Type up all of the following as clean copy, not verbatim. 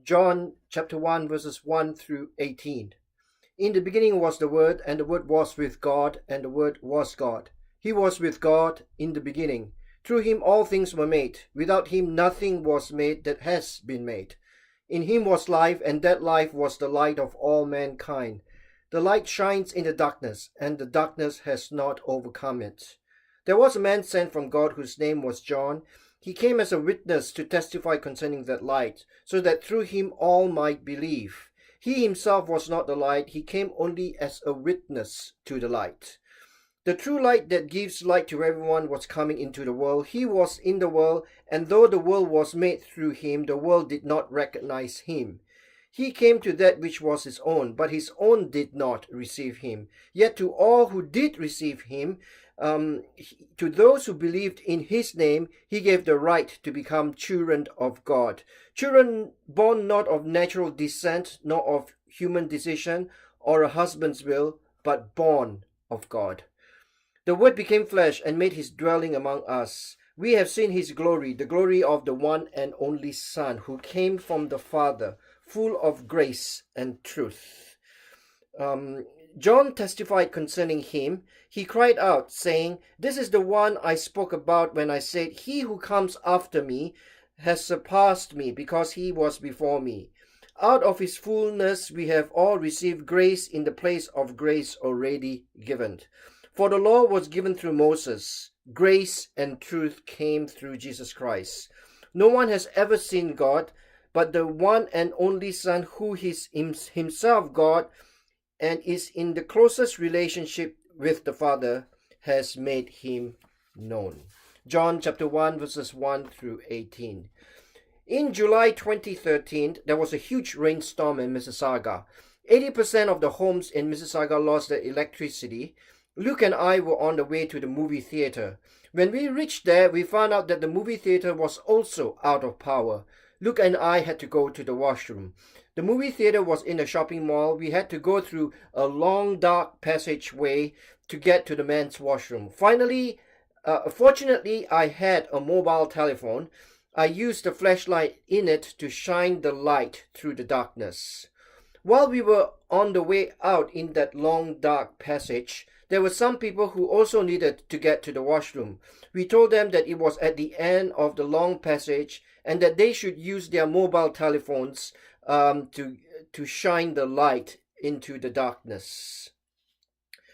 John chapter 1 verses 1 through 18. In the beginning was the Word, and the Word was with God, and the Word was God. He was with God in the beginning. Through him all things were made. Without him nothing was made that has been made. In him was life, and that life was the light of all mankind. The light shines in the darkness, and the darkness has not overcome it. There was a man sent from God whose name was John. He came as a witness to testify concerning that light, so that through him all might believe. He himself was not the light, he came only as a witness to the light. The true light that gives light to everyone was coming into the world. He was in the world, and though the world was made through him, the world did not recognize him. He came to that which was his own, but his own did not receive him. Yet to all who did receive him, to those who believed in his name, he gave the right to become children of God. Children born not of natural descent, nor of human decision, or a husband's will, but born of God. The Word became flesh and made his dwelling among us. We have seen his glory, the glory of the one and only Son, who came from the Father, full of grace and truth. John testified concerning him. He cried out, saying, "This is the one I spoke about when I said, 'He who comes after me has surpassed me, because he was before me.' Out of his fullness we have all received grace in the place of grace already given. For the law was given through Moses. Grace and truth came through Jesus Christ. No one has ever seen God, but the one and only Son, who is himself God and is in the closest relationship with the Father, has made him known." John chapter 1 verses 1 through 18. In July 2013, there was a huge rainstorm in Mississauga. 80% of the homes in Mississauga lost their electricity. Luke and I were on the way to the movie theater. When we reached there, we found out that the movie theater was also out of power. Luke and I had to go to the washroom. The movie theater was in a shopping mall. We had to go through a long dark passageway to get to the men's washroom. Fortunately, I had a mobile telephone. I used the flashlight in it to shine the light through the darkness. While we were on the way out in that long dark passage, there were some people who also needed to get to the washroom. We told them that it was at the end of the long passage and that they should use their mobile telephones to shine the light into the darkness.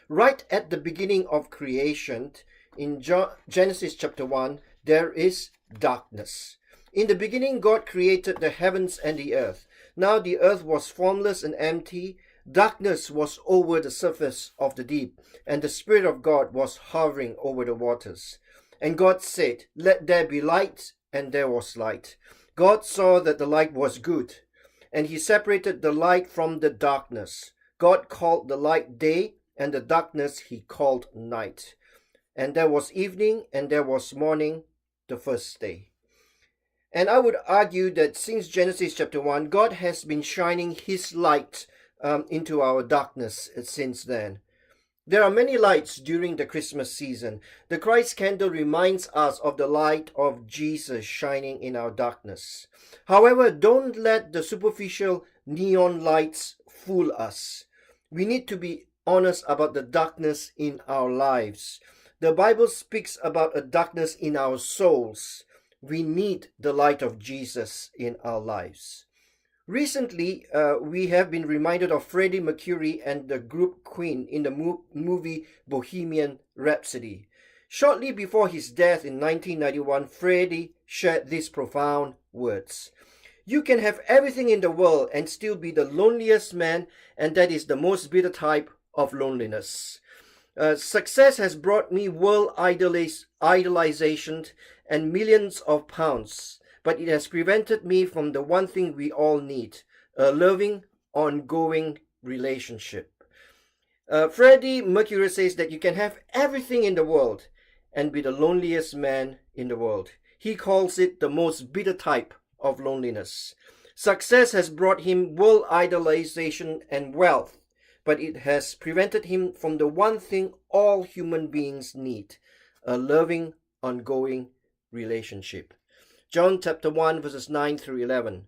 Right at the beginning of creation, in Genesis chapter 1, there is darkness. In the beginning, God created the heavens and the earth. Now the earth was formless and empty. Darkness was over the surface of the deep, and the Spirit of God was hovering over the waters. And God said, "Let there be light," and there was light. God saw that the light was good, and he separated the light from the darkness. God called the light day, and the darkness he called night. And there was evening, and there was morning, the first day. And I would argue that since Genesis chapter 1, God has been shining his light into our darkness since then. There are many lights during the Christmas season. The Christ candle reminds us of the light of Jesus shining in our darkness. However, don't let the superficial neon lights fool us. We need to be honest about the darkness in our lives. The Bible speaks about a darkness in our souls. We need the light of Jesus in our lives. Recently, we have been reminded of Freddie Mercury and the group Queen in the movie Bohemian Rhapsody. Shortly before his death in 1991, Freddie shared these profound words: "You can have everything in the world and still be the loneliest man, and that is the most bitter type of loneliness. Success has brought me world idolization and millions of pounds, but it has prevented me from the one thing we all need, a loving, ongoing relationship." Freddie Mercury says that you can have everything in the world and be the loneliest man in the world. He calls it the most bitter type of loneliness. Success has brought him world idolization and wealth, but it has prevented him from the one thing all human beings need, a loving, ongoing relationship. John chapter 1 verses 9 through 11.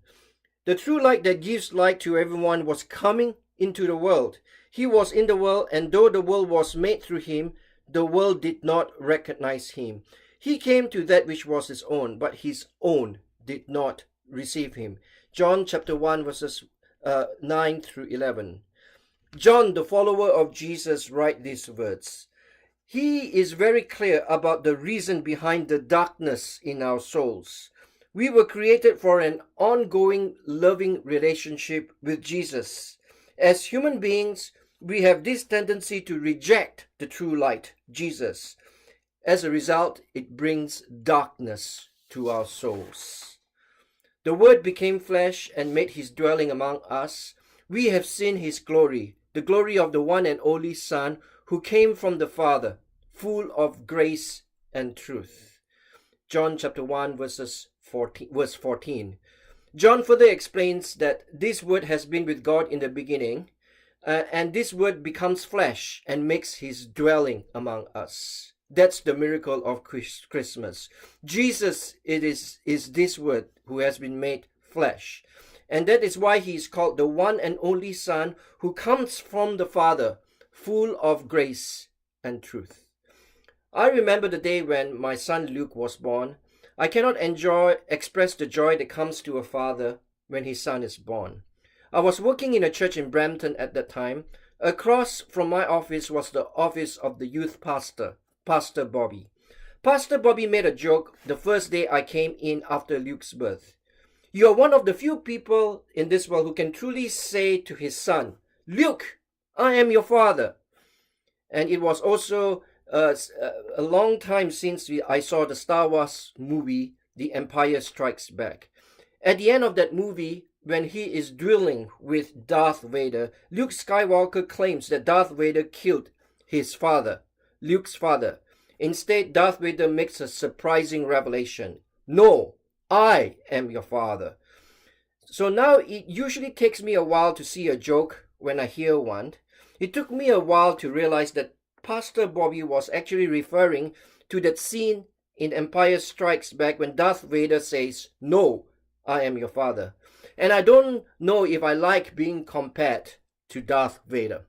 The true light that gives light to everyone was coming into the world. He was in the world, and though the world was made through him, the world did not recognize him. He came to that which was his own, but his own did not receive him. John chapter 1 verses 9 through 11. John, the follower of Jesus, writes these words. He is very clear about the reason behind the darkness in our souls. We were created for an ongoing, loving relationship with Jesus. As human beings, we have this tendency to reject the true light, Jesus. As a result, it brings darkness to our souls. The Word became flesh and made his dwelling among us. We have seen his glory, the glory of the one and only Son who came from the Father, full of grace and truth. John chapter 1 verse 14. John further explains that this Word has been with God in the beginning, and this Word becomes flesh and makes his dwelling among us. That's the miracle of Christmas. Jesus is this Word who has been made flesh. And that is why he is called the one and only Son who comes from the Father, full of grace and truth. I remember the day when my son Luke was born. I cannot express the joy that comes to a father when his son is born. I was working in a church in Brampton at that time. Across from my office was the office of the youth pastor, Pastor Bobby. Pastor Bobby made a joke the first day I came in after Luke's birth. You are one of the few people in this world who can truly say to his son, Luke, I am your father. And it was also a long time since I saw the Star Wars movie, The Empire Strikes Back. At the end of that movie, when he is dueling with Darth Vader, Luke Skywalker claims that Darth Vader killed his father, Luke's father. Instead, Darth Vader makes a surprising revelation. No, I am your father. So now it usually takes me a while to see a joke when I hear one. It took me a while to realize that Pastor Bobby was actually referring to that scene in Empire Strikes Back when Darth Vader says, No, I am your father. And I don't know if I like being compared to Darth Vader.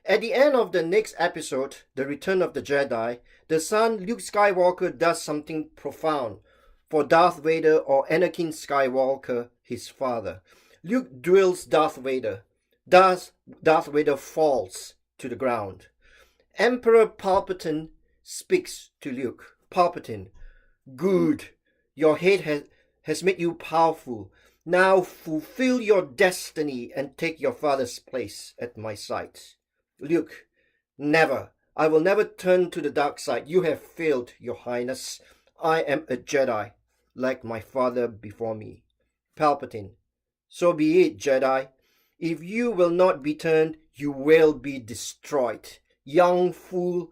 At the end of the next episode, The Return of the Jedi, the son Luke Skywalker does something profound for Darth Vader or Anakin Skywalker, his father. Luke duels Darth Vader. Darth Vader falls to the ground. Emperor Palpatine speaks to Luke. Palpatine, good. Your head has made you powerful. Now fulfill your destiny and take your father's place at my side. Luke, never. I will never turn to the dark side. You have failed, Your Highness. I am a Jedi, like my father before me. Palpatine, so be it, Jedi. If you will not be turned, you will be destroyed. Young fool,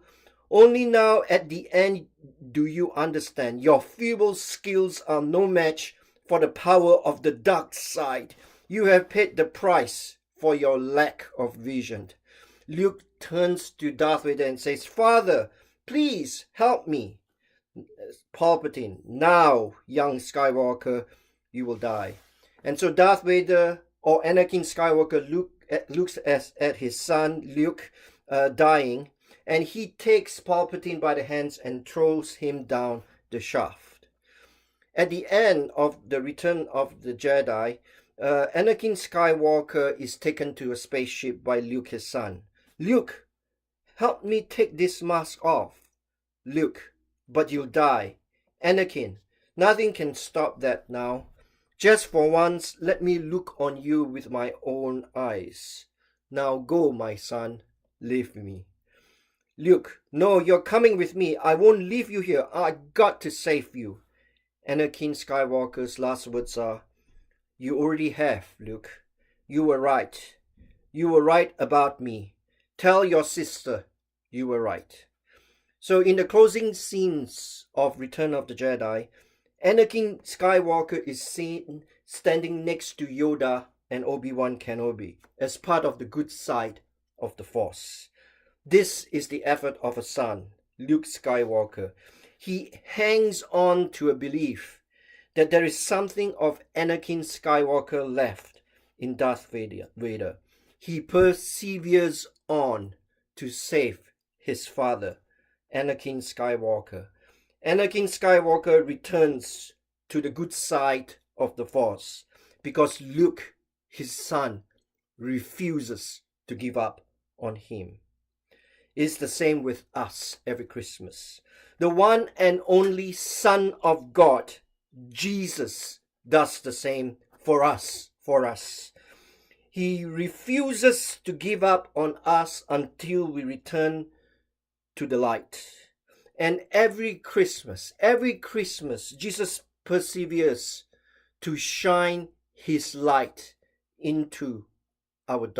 only now at the end do you understand. Your feeble skills are no match for the power of the dark side. You have paid the price for your lack of vision. Luke turns to Darth Vader and says, Father, please help me. Palpatine, now, young Skywalker, you will die. And so Darth Vader or Anakin Skywalker looks at his son Luke dying, and he takes Palpatine by the hands and throws him down the shaft. At the end of The Return of the Jedi, Anakin Skywalker is taken to a spaceship by Luke, his son. Luke, help me take this mask off. Luke, but you'll die. Anakin, nothing can stop that now. Just for once, let me look on you with my own eyes. Now go, my son, leave me. Luke, no, you're coming with me. I won't leave you here. I got to save you. Anakin Skywalker's last words are, You already have, Luke. You were right. You were right about me. Tell your sister you were right. So in the closing scenes of Return of the Jedi, Anakin Skywalker is seen standing next to Yoda and Obi-Wan Kenobi as part of the good side of the Force. This is the effort of a son, Luke Skywalker. He hangs on to a belief that there is something of Anakin Skywalker left in Darth Vader. He perseveres on to save his father, Anakin Skywalker. Anakin Skywalker returns to the good side of the Force because Luke, his son, refuses to give up on him. It's the same with us every Christmas. The one and only Son of God, Jesus, does the same for us. He refuses to give up on us until we return to the light. And every Christmas, Jesus perseveres to shine his light into our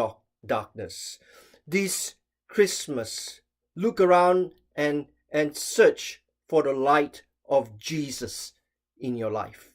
darkness. This Christmas, look around and search for the light of Jesus in your life.